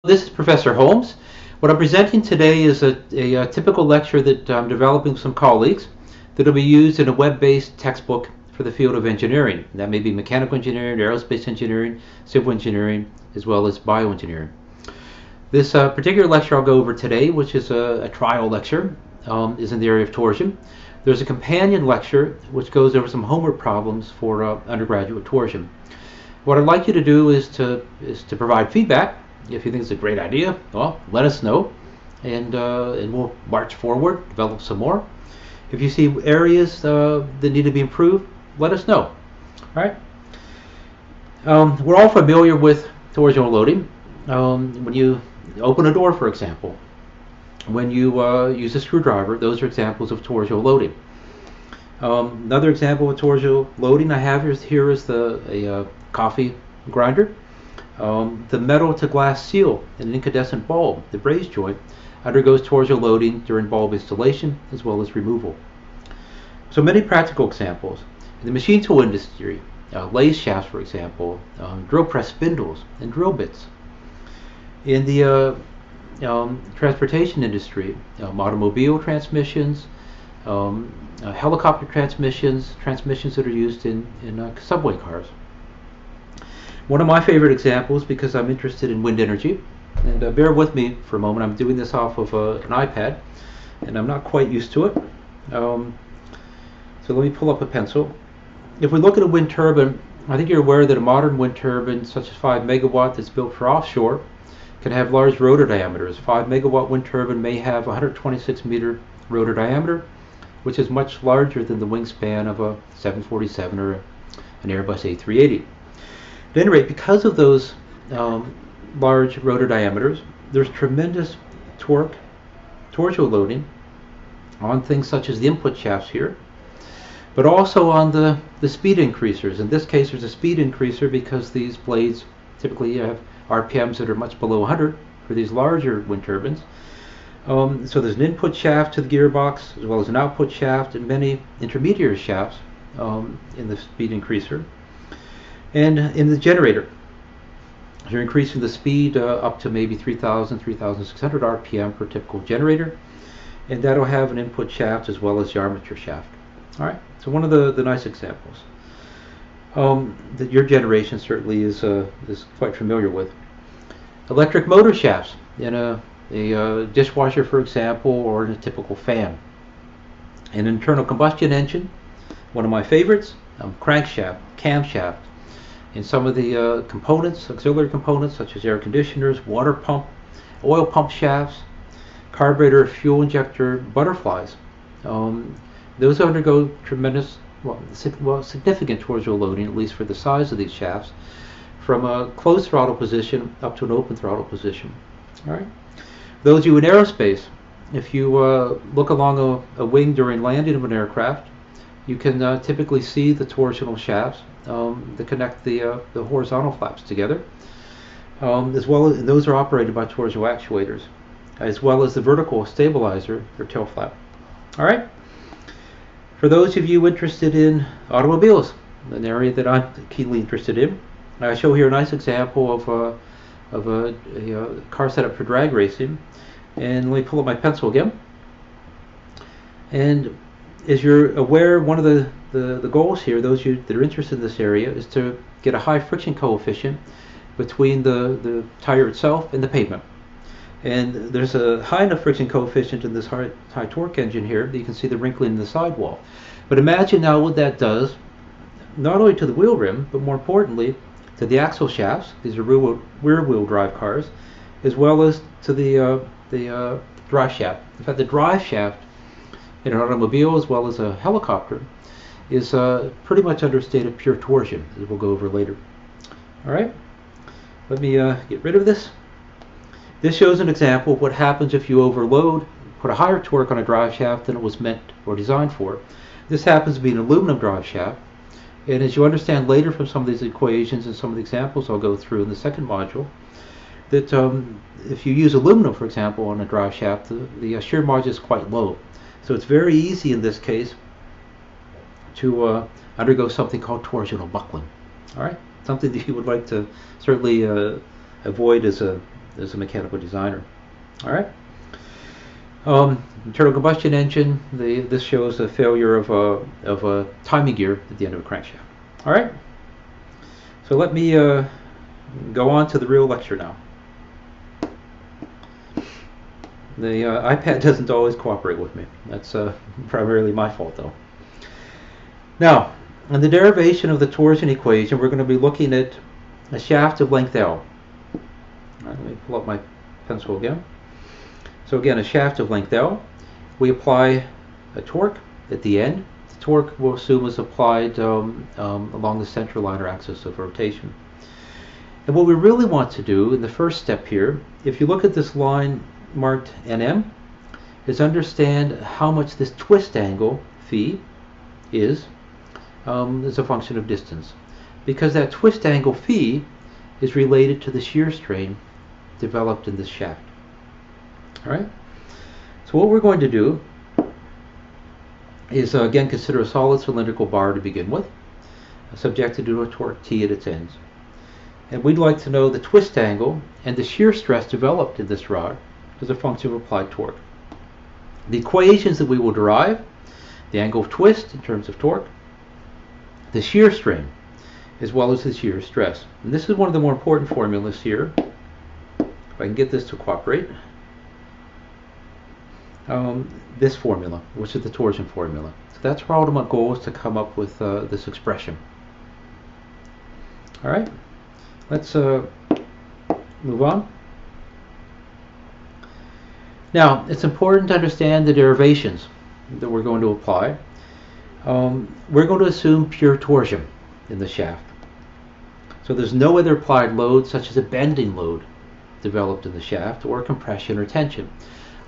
This is Professor Holmes. What I'm presenting today is a typical lecture that I'm developing with some colleagues that will be used in a web-based textbook for the field of engineering. That may be mechanical engineering, aerospace engineering, civil engineering, as well as bioengineering. This particular lecture I'll go over today, which is a trial lecture, is in the area of torsion. There's a companion lecture which goes over some homework problems for undergraduate torsion. What I'd like you to do is to provide feedback. If you think it's a great idea, well, let us know, and we'll march forward, develop some more. If you see areas that need to be improved, let us know. All right. We're all familiar with torsional loading. When you open a door, for example, when you use a screwdriver, those are examples of torsional loading. Another example of torsional loading I have here is a coffee grinder. The metal to glass seal in an incandescent bulb, the braze joint, undergoes torsional loading during bulb installation as well as removal. So many practical examples. In the machine tool industry, lathe shafts, for example, drill press spindles and drill bits. In the transportation industry, automobile transmissions, helicopter transmissions that are used in subway cars. One of my favorite examples, because I'm interested in wind energy, and bear with me for a moment, I'm doing this off of an iPad, and I'm not quite used to it. So let me pull up a pencil. If we look at a wind turbine, I think you're aware that a modern wind turbine, such as 5 megawatt that's built for offshore, can have large rotor diameters. 5 megawatt wind turbine may have 126 meter rotor diameter, which is much larger than the wingspan of a 747 or an Airbus A380. At any rate, because of those large rotor diameters, there's tremendous torque, torsional loading on things such as the input shafts here, but also on the speed increasers. In this case, there's a speed increaser because these blades typically have RPMs that are much below 100 for these larger wind turbines. So there's an input shaft to the gearbox as well as an output shaft and many intermediate shafts in the speed increaser. And in the generator, you're increasing the speed up to maybe 3,000, 3,600 RPM for a typical generator, and that'll have an input shaft as well as the armature shaft. All right, so one of the nice examples that your generation certainly is quite familiar with. Electric motor shafts in a dishwasher, for example, or in a typical fan. An internal combustion engine, one of my favorites, crankshaft, camshaft. In some of the components, auxiliary components such as air conditioners, water pump, oil pump shafts, carburetor, fuel injector, butterflies. Those undergo tremendous, significant torsional loading, at least for the size of these shafts, from a closed throttle position up to an open throttle position. All right. Those of you in aerospace, if you look along a wing during landing of an aircraft, you can typically see the torsional shafts that connect the horizontal flaps together, as well as those are operated by torsional actuators, as well as the vertical stabilizer or tail flap. All right. For those of you interested in automobiles, an area that I'm keenly interested in, I show here a nice example of a car setup for drag racing. And let me pull up my pencil again. And as you're aware, one of the goals here, those of you that are interested in this area, is to get a high friction coefficient between the tire itself and the pavement. And there's a high enough friction coefficient in this high torque engine here that you can see the wrinkling in the sidewall. But imagine now what that does, not only to the wheel rim, but more importantly, to the axle shafts. These are rear wheel drive cars, as well as to the drive shaft. In fact, the drive shaft in an automobile as well as a helicopter is pretty much under a state of pure torsion, as we'll go over later. All right, let me get rid of this. This shows an example of what happens if you overload, put a higher torque on a drive shaft than it was meant or designed for. This happens to be an aluminum drive shaft, and as you understand later from some of these equations and some of the examples I'll go through in the second module, that if you use aluminum, for example, on a drive shaft, the shear margin is quite low. So it's very easy in this case to undergo something called torsional buckling. All right, something that you would like to certainly avoid as a as a mechanical designer. All right. Internal combustion engine. This shows a failure of a timing gear at the end of a crankshaft. All right. So let me go on to the real lecture now. The iPad doesn't always cooperate with me. That's primarily my fault, though. Now, in the derivation of the torsion equation, we're going to be looking at a shaft of length L. All right, let me pull up my pencil again. So again, a shaft of length L. We apply a torque at the end. The torque we'll assume is applied along the central line or axis of rotation. And what we really want to do in the first step here, if you look at this line marked NM, is understand how much this twist angle phi is as a function of distance, because that twist angle phi is related to the shear strain developed in this shaft. All right. So what we're going to do is again consider a solid cylindrical bar to begin with, subjected to a torque T at its ends, and we'd like to know the twist angle and the shear stress developed in this rod as a function of applied torque. The equations that we will derive: the angle of twist in terms of torque, the shear strain, as well as the shear stress. And this is one of the more important formulas here. If I can get this to cooperate. This formula, which is the torsion formula. So that's our ultimate goal, is to come up with this expression. All right, let's move on. Now, it's important to understand the derivations that we're going to apply. We're going to assume pure torsion in the shaft. So there's no other applied load, such as a bending load, developed in the shaft, or compression or tension.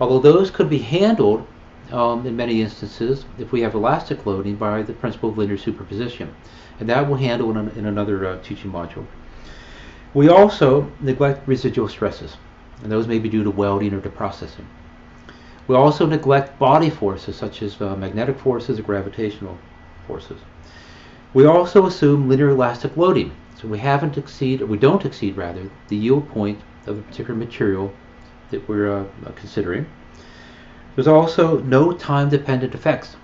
Although those could be handled in many instances if we have elastic loading by the principle of linear superposition. And that we'll handle in another teaching module. We also neglect residual stresses, and those may be due to welding or to processing. We also neglect body forces such as magnetic forces or gravitational forces. We also assume linear elastic loading, so we don't exceed the yield point of a particular material that we're considering. There's also no time-dependent effects,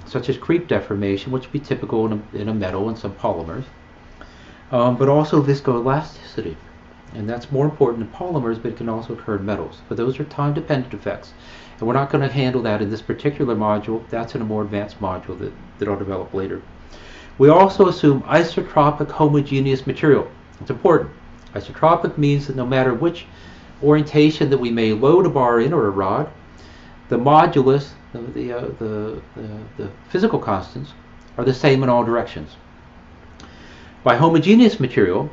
such as creep deformation, which would be typical in a metal and some polymers, but also viscoelasticity. And that's more important in polymers, but it can also occur in metals. But those are time-dependent effects. And we're not going to handle that in this particular module. That's in a more advanced module that I'll develop later. We also assume isotropic homogeneous material. It's important. Isotropic means that no matter which orientation that we may load a bar in or a rod, the modulus, the physical constants, are the same in all directions. By homogeneous material,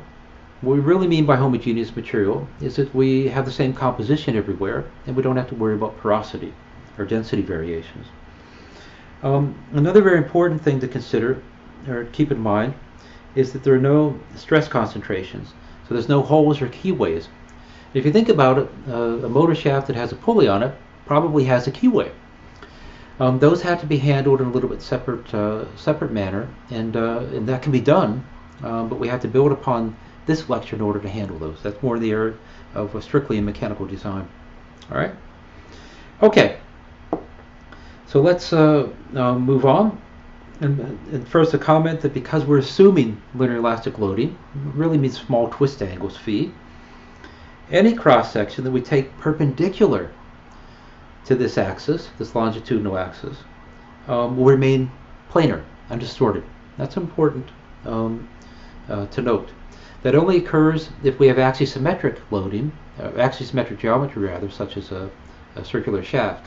what we really mean by homogeneous material is that we have the same composition everywhere, and we don't have to worry about porosity or density variations. Another very important thing to consider or keep in mind is that there are no stress concentrations, so there's no holes or keyways. If you think about it, a motor shaft that has a pulley on it probably has a keyway. Those have to be handled in a little bit separate manner, and that can be done, but we have to build upon this lecture in order to handle those. That's more in the area of strictly in mechanical design. All right. Okay. So let's move on. And first, a comment that because we're assuming linear elastic loading, really means small twist angles phi. Any cross section that we take perpendicular to this axis, this longitudinal axis, will remain planar, undistorted. That's important to note. That only occurs if we have axisymmetric loading, axisymmetric geometry rather, such as a circular shaft.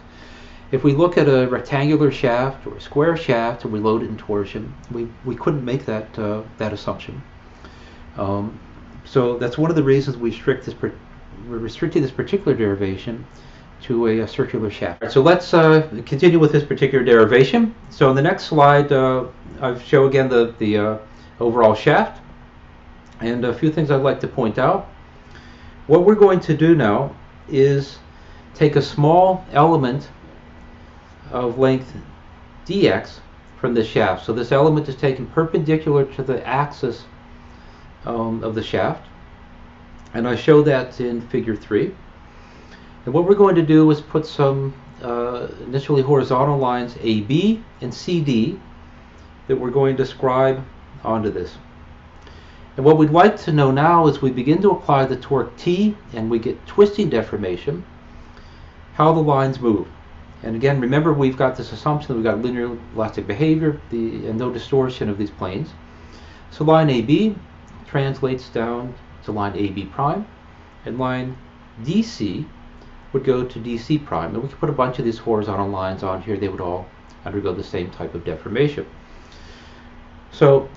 If we look at a rectangular shaft or a square shaft and we load it in torsion, we couldn't make that assumption. So that's one of the reasons we're restricting this particular derivation to a circular shaft. Right, so let's continue with this particular derivation. So in the next slide, I've shown again the overall shaft, and a few things I'd like to point out. What we're going to do now is take a small element of length dx from the shaft. So this element is taken perpendicular to the axis of the shaft, And I show that in figure 3. And what we're going to do is put some initially horizontal lines AB and CD that we're going to scribe onto this. And what we'd like to know now is we begin to apply the torque T and we get twisting deformation, how the lines move. And again, remember we've got this assumption that we've got linear elastic behavior and no distortion of these planes. So line AB translates down to line AB prime, and line DC would go to DC prime. And we could put a bunch of these horizontal lines on here. They would all undergo the same type of deformation. So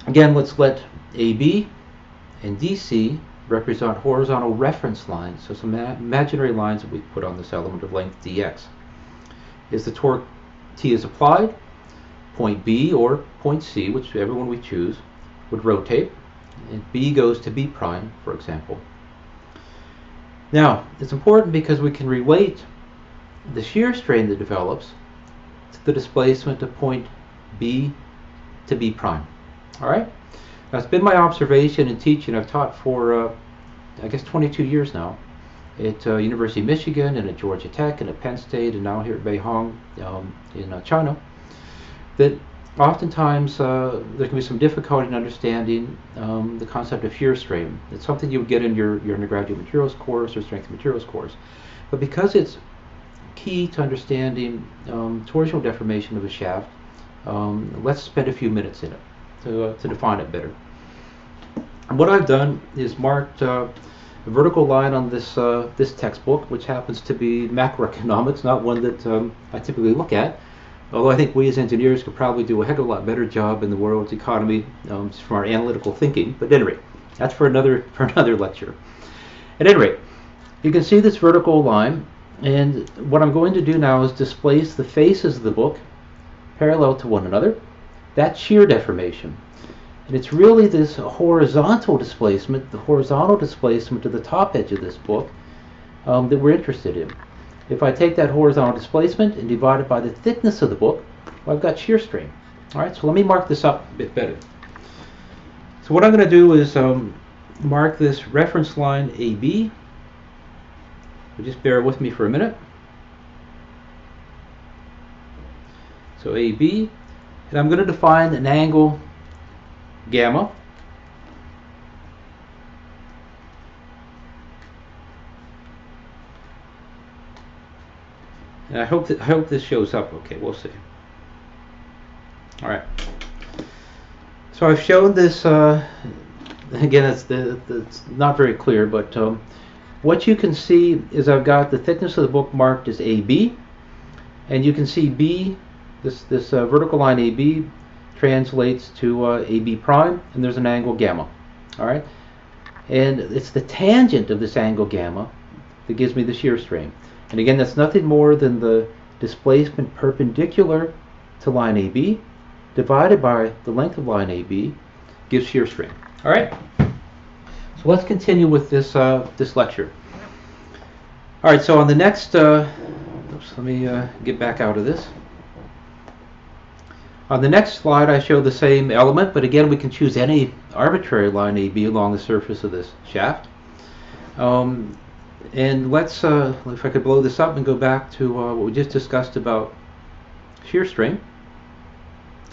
again, let's let AB and DC represent horizontal reference lines. So some imaginary lines that we put on this element of length dx. As the torque T is applied, point B or point C, whichever one we choose, would rotate, and B goes to B prime, for example. Now, it's important because we can relate the shear strain that develops to the displacement of point B to B prime. All right? Now, it's been my observation in teaching. I've taught for, I guess, 22 years now at University of Michigan and at Georgia Tech and at Penn State and now here at Beihang in China, that oftentimes there can be some difficulty in understanding the concept of shear strain. It's something you would get in your undergraduate materials course or strength of materials course. But because it's key to understanding torsional deformation of a shaft, let's spend a few minutes in it to define it better. And what I've done is marked a vertical line on this this textbook, which happens to be macroeconomics, not one that I typically look at. Although I think we as engineers could probably do a heck of a lot better job in the world's economy from our analytical thinking. But at any rate, that's for another lecture. At any rate, you can see this vertical line, and what I'm going to do now is displace the faces of the book parallel to one another. That's shear deformation. And it's really this horizontal displacement, the horizontal displacement to the top edge of this book that we're interested in. If I take that horizontal displacement and divide it by the thickness of the book, well, I've got shear strain. All right, so let me mark this up a bit better. So what I'm going to do is mark this reference line AB. Just bear with me for a minute. So AB, and I'm going to define an angle gamma. And I hope this shows up okay. We'll see. All right. So I've shown this. Again, it's not very clear, but what you can see is I've got the thickness of the book marked as AB, and you can see B. This vertical line AB translates to AB prime, and there's an angle gamma. All right, and it's the tangent of this angle gamma that gives me the shear strain. And again, that's nothing more than the displacement perpendicular to line AB divided by the length of line AB gives shear strain. All right. So let's continue with this this lecture. All right. So on the next, oops, let me get back out of this. On the next slide, I show the same element, but again, we can choose any arbitrary line AB along the surface of this shaft. And let's, if I could blow this up and go back to what we just discussed about shear strain.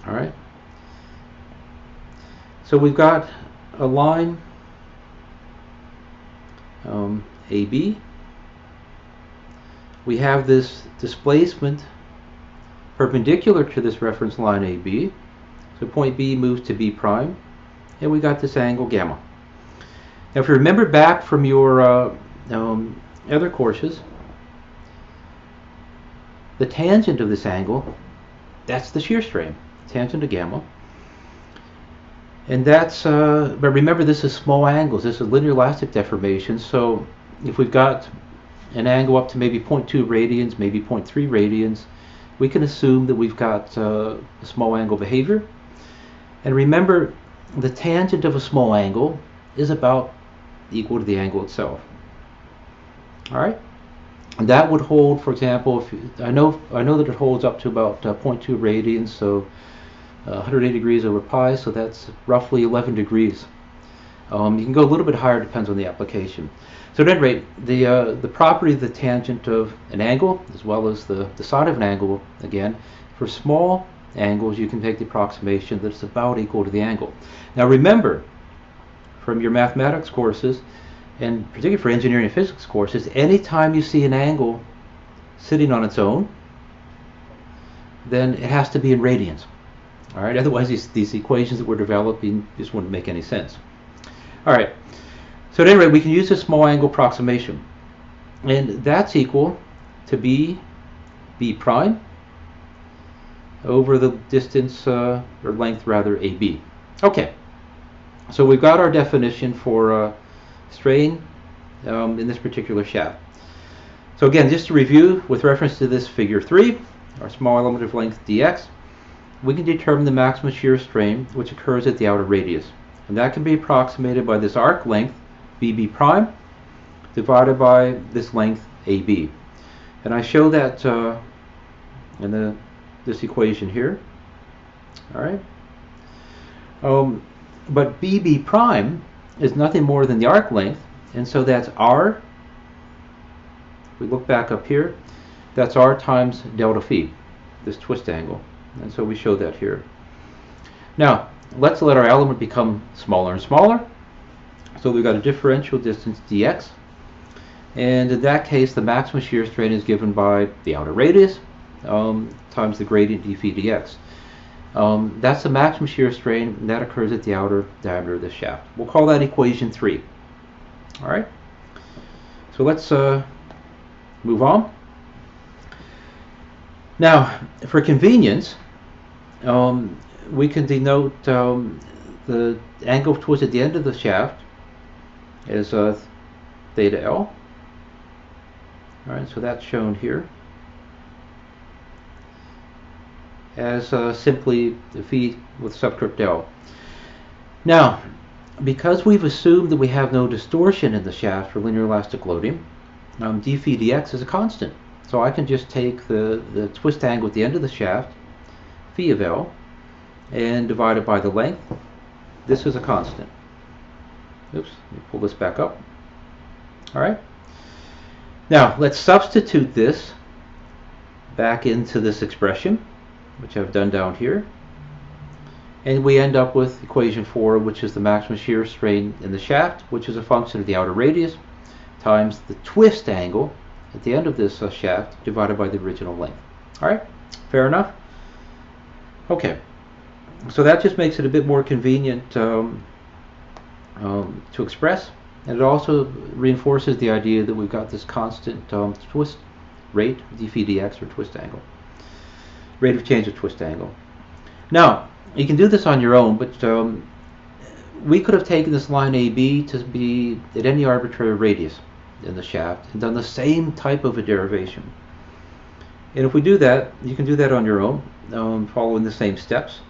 All right. So we've got a line AB. We have this displacement perpendicular to this reference line AB. So point B moves to B prime, and we got this angle gamma. Now, if you remember back from your other courses, the tangent of this angle, that's the shear strain, tangent to gamma. And that's, but remember, this is small angles. This is linear elastic deformation. So if we've got an angle up to maybe 0.2 radians, maybe 0.3 radians, we can assume that we've got a small angle behavior. And remember, the tangent of a small angle is about equal to the angle itself. All right, and that would hold, for example, if you, I know that it holds up to about 0.2 radians, so 180 degrees over pi, so that's roughly 11 degrees. You can go a little bit higher, depends on the application. So at any rate, the property of the tangent of an angle, as well as the side of an angle, again, for small angles, you can take the approximation that it's about equal to the angle. Now remember, from your mathematics courses, and particularly for engineering and physics courses, anytime you see an angle sitting on its own, then it has to be in radians. All right, otherwise these equations that we're developing just wouldn't make any sense. All right, so at any rate, we can use a small angle approximation, and that's equal to b prime over the distance, or length rather, AB. Okay, so we've got our definition for strain in this particular shaft. So again, just to review, with reference to this figure 3, our small element of length dx, we can determine the maximum shear strain which occurs at the outer radius. And that can be approximated by this arc length, BB prime, divided by this length, AB. And I show that in this equation here. All right. But BB prime is nothing more than the arc length, and so that's R. If we look back up here, that's R times delta phi, this twist angle. And so we show that here. Now, let's let our element become smaller and smaller. So we've got a differential distance dx. And in that case, the maximum shear strain is given by the outer radius times the gradient d phi dx. That's the maximum shear strain, and that occurs at the outer diameter of the shaft. We'll call that equation 3. All right? So let's move on. Now, for convenience, we can denote the angle of twist at the end of the shaft as theta L. All right, so that's shown here as simply the phi with subscript L. Now, because we've assumed that we have no distortion in the shaft for linear elastic loading, d phi dx is a constant. So I can just take the twist angle at the end of the shaft, phi of L, and divide it by the length. This is a constant. Oops, let me pull this back up. All right. Now, let's substitute this back into this expression, which I've done down here. And we end up with equation 4, which is the maximum shear strain in the shaft, which is a function of the outer radius, times the twist angle at the end of this shaft divided by the original length. All right, fair enough? Okay, so that just makes it a bit more convenient to express, and it also reinforces the idea that we've got this constant twist rate, d phi dx, or twist angle, rate of change of twist angle. Now, you can do this on your own, but we could have taken this line AB to be at any arbitrary radius in the shaft and done the same type of a derivation. And if we do that, you can do that on your own, following the same steps.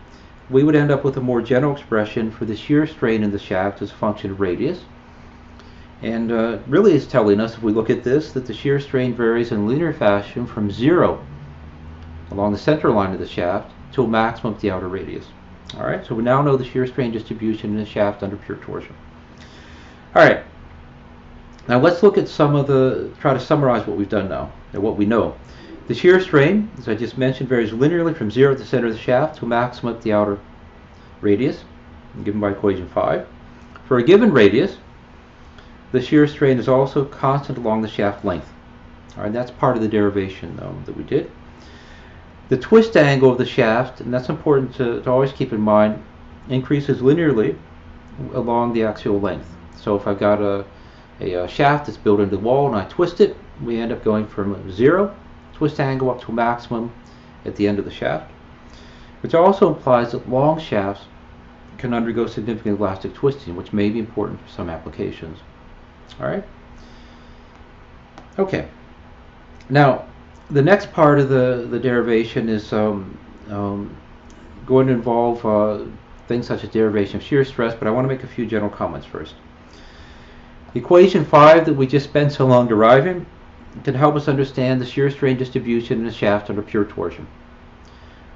We would end up with a more general expression for the shear strain in the shaft as a function of radius. And really it's telling us, if we look at this, that the shear strain varies in linear fashion from 0 along the center line of the shaft to a maximum at the outer radius. All right, so we now know the shear strain distribution in the shaft under pure torsion. All right, now let's look at try to summarize what we've done now, and what we know. The shear strain, as I just mentioned, varies linearly from 0 at the center of the shaft to a maximum at the outer radius, given by equation 5. For a given radius, the shear strain is also constant along the shaft length. All right, that's part of the derivation that we did. The twist angle of the shaft, and that's important to always keep in mind, increases linearly along the axial length. So if I've got a shaft that's built into the wall and I twist it, we end up going from 0 twist angle up to a maximum at the end of the shaft, which also implies that long shafts can undergo significant elastic twisting, which may be important for some applications. All right. Okay. Now, the next part of the derivation is going to involve things such as derivation of shear stress, but I want to make a few general comments first. Equation 5 that we just spent so long deriving can help us understand the shear strain distribution in the shaft under pure torsion.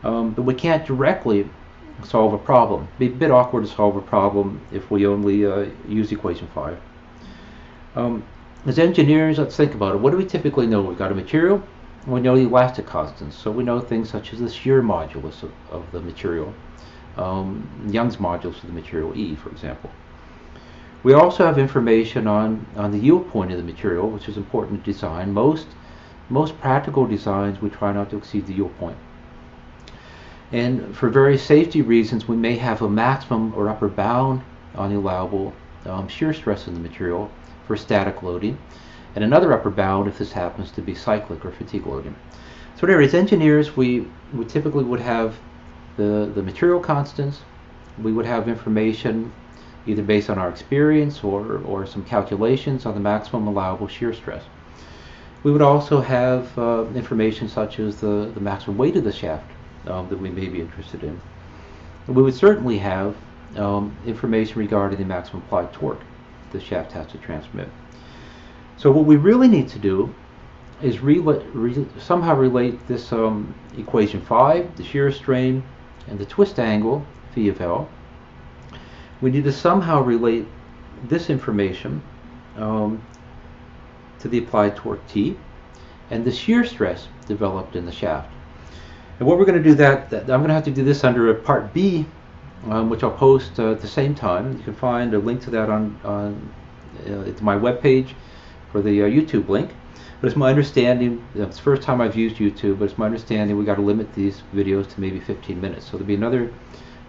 But we can't directly solve a problem. It'd be a bit awkward to solve a problem if we only use equation 5. As engineers, let's think about it. What do we typically know? We've got a material, and we know the elastic constants. So we know things such as the shear modulus of the material, Young's modulus of the material, E, for example. We also have information on the yield point of the material, which is important to design. Most practical designs, we try not to exceed the yield point. And for various safety reasons, we may have a maximum or upper bound on the allowable shear stress in the material for static loading, and another upper bound if this happens to be cyclic or fatigue loading. So anyway, as engineers, we typically would have the material constants. We would have information either based on our experience or some calculations on the maximum allowable shear stress. We would also have information such as the maximum weight of the shaft that we may be interested in. And we would certainly have information regarding the maximum applied torque the shaft has to transmit. So what we really need to do is somehow relate this equation 5, the shear strain, and the twist angle, phi of L. We need to somehow relate this information to the applied torque T and the shear stress developed in the shaft. And what we're going to do I'm going to have to do this under a part B, which I'll post at the same time. You can find a link to that on it's my webpage for the YouTube link. But it's my understanding, it's the first time I've used YouTube, but it's my understanding we got to limit these videos to maybe 15 minutes. So there'll be another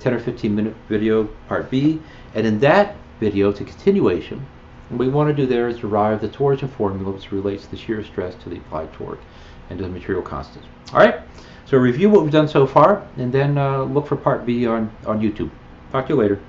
10 or 15 minute video, part B, and in that video, it's a continuation. What we want to do there is derive the torsion formula which relates the shear stress to the applied torque and to the material constants. All right, so review what we've done so far, and then look for part B on YouTube. Talk to you later.